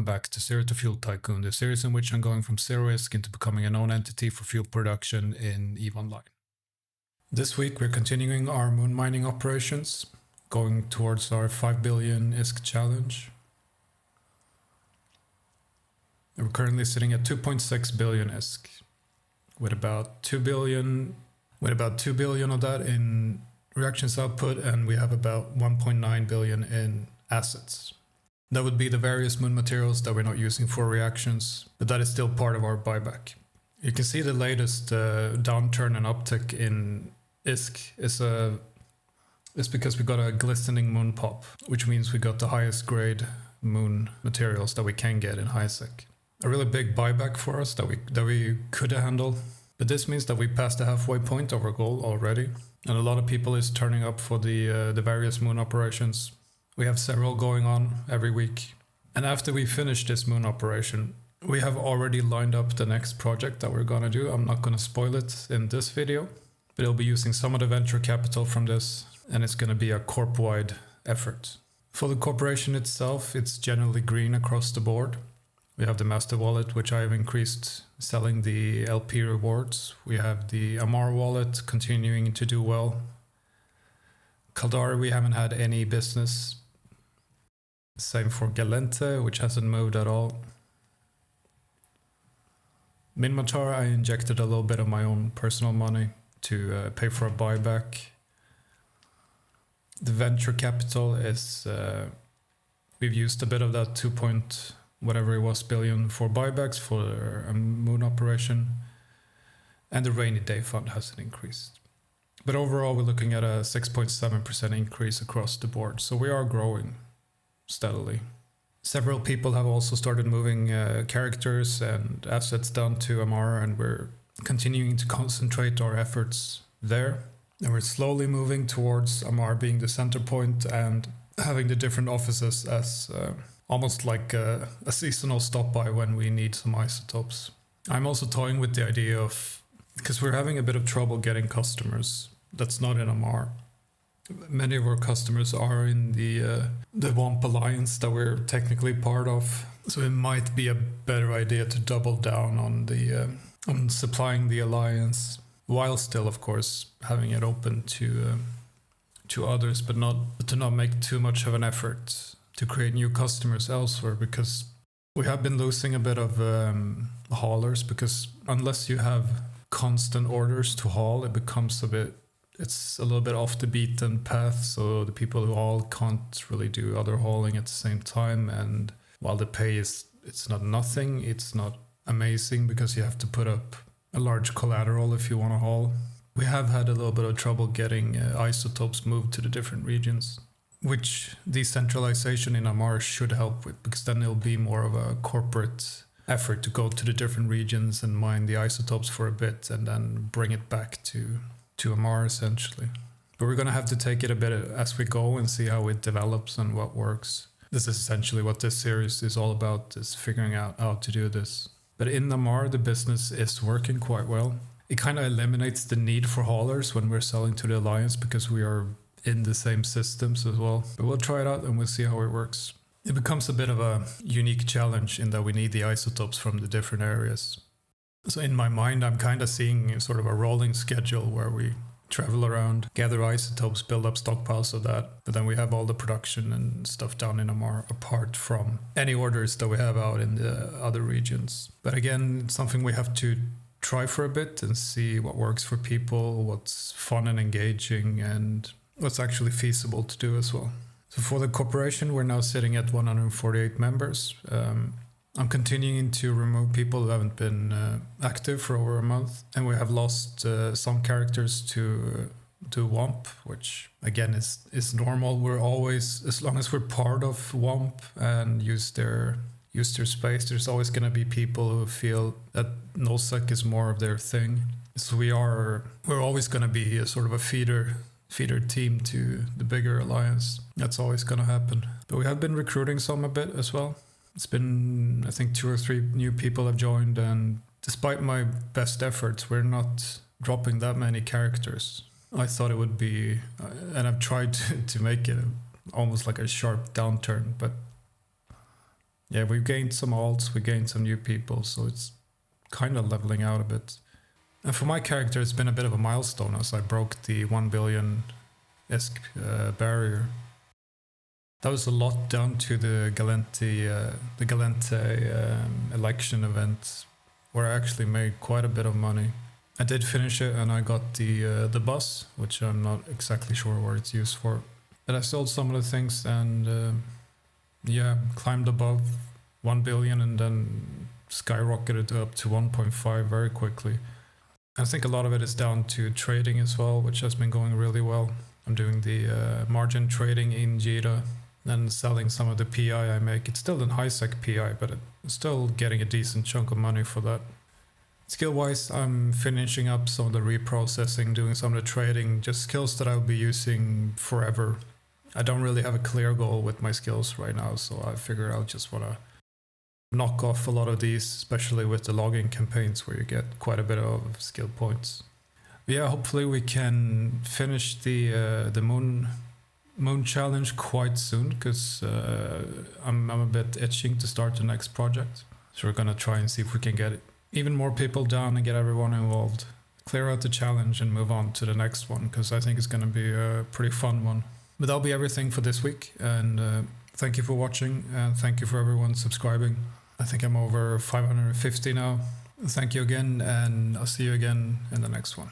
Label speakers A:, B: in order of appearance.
A: welcome back to Zero to Fuel Tycoon, the series in which I'm going from zero risk into becoming a known entity for fuel production in EVE Online. This week we're continuing our moon mining operations, going towards our 5 billion ISK challenge. We're currently sitting at 2.6 billion ISK, with about 2 billion of that in reactions output, and we have about 1.9 billion in assets. That would be the various moon materials that we're not using for reactions, but that is still part of our buyback. You can see the latest downturn and uptick in ISK is because we got a glistening moon pop, which means we got the highest grade moon materials that we can get in HiSec. A really big buyback for us that we could handle, but this means that we passed the halfway point of our goal already, and a lot of people is turning up for the various moon operations. We have several going on every week. And after we finish this moon operation, we have already lined up the next project that we're gonna do. I'm not gonna spoil it in this video, but it'll be using some of the venture capital from this, and it's gonna be a corp-wide effort. For the corporation itself, it's generally green across the board. We have the master wallet, which I have increased selling the LP rewards. We have the Amarr wallet continuing to do well. Caldari, we haven't had any business. Same for Galente, which hasn't moved at all. Minmatar, I injected a little bit of my own personal money to pay for a buyback. The venture capital is, we've used a bit of that 2 point whatever it was billion for buybacks for a moon operation. And the rainy day fund hasn't increased. But overall, we're looking at a 6.7% increase across the board. So we are growing steadily. Several people have also started moving characters and assets down to Amarr, and we're continuing to concentrate our efforts there. And we're slowly moving towards Amarr being the center point and having the different offices as almost like a seasonal stop-by when we need some isotopes. I'm also toying with the idea of, because we're having a bit of trouble getting customers that's not in Amarr. Many of our customers are in the WAMP alliance that we're technically part of, so it might be a better idea to double down on the on supplying the alliance, while still, of course, having it open to others, but to not make too much of an effort to create new customers elsewhere, because we have been losing a bit of haulers, because unless you have constant orders to haul, it's a little bit off the beaten path, so the people who haul can't really do other hauling at the same time, and while the pay it's not nothing, it's not amazing because you have to put up a large collateral if you want to haul. We have had a little bit of trouble getting isotopes moved to the different regions, which decentralization in Amarr should help with, because then it'll be more of a corporate effort to go to the different regions and mine the isotopes for a bit and then bring it back to Amarr essentially. But we're going to have to take it a bit as we go and see how it develops and what works. This is essentially what this series is all about, is figuring out how to do this. But in Amarr, the business is working quite well. It kind of eliminates the need for haulers when we're selling to the Alliance, because we are in the same systems as well. But we'll try it out and we'll see how it works. It becomes a bit of a unique challenge in that we need the isotopes from the different areas. So in my mind, I'm kind of seeing sort of a rolling schedule where we travel around, gather isotopes, build up stockpiles of that, but then we have all the production and stuff down in Amarr apart from any orders that we have out in the other regions. But again, it's something we have to try for a bit and see what works for people, what's fun and engaging, and what's actually feasible to do as well. So for the corporation, we're now sitting at 148 members. I'm continuing to remove people who haven't been active for over a month, and we have lost some characters to WAMP, which again is normal. We're always, as long as we're part of WAMP and use their space, there's always going to be people who feel that nullsec is more of their thing. So we're always going to be a sort of a feeder team to the bigger alliance. That's always going to happen. But we have been recruiting some a bit as well. It's been, I think, 2 or 3 new people have joined, and despite my best efforts, we're not dropping that many characters. I thought it would be, and I've tried to make it almost like a sharp downturn, but yeah, we've gained some alts, we gained some new people, so it's kind of leveling out a bit. And for my character, it's been a bit of a milestone as I broke the 1 billion barrier. That was a lot down to the Galente election event, where I actually made quite a bit of money. I did finish it, and I got the bus, which I'm not exactly sure what it's used for. But I sold some of the things and yeah, climbed above 1 billion and then skyrocketed up to 1.5 very quickly. I think a lot of it is down to trading as well, which has been going really well. I'm doing the margin trading in Jira and selling some of the PI I make. It's still an high-sec PI, but it's still getting a decent chunk of money for that. Skill-wise, I'm finishing up some of the reprocessing, doing some of the trading, just skills that I'll be using forever. I don't really have a clear goal with my skills right now, so I figure I'll just want to knock off a lot of these, especially with the logging campaigns where you get quite a bit of skill points. But yeah, hopefully we can finish the moon challenge quite soon, because I'm a bit itching to start the next project. So we're gonna try and see if we can get even more people down and get everyone involved. Clear out the challenge and move on to the next one, because I think it's gonna be a pretty fun one. But that'll be everything for this week, and thank you for watching, and thank you for everyone subscribing. I think I'm over 550 now. Thank you again, and I'll see you again in the next one.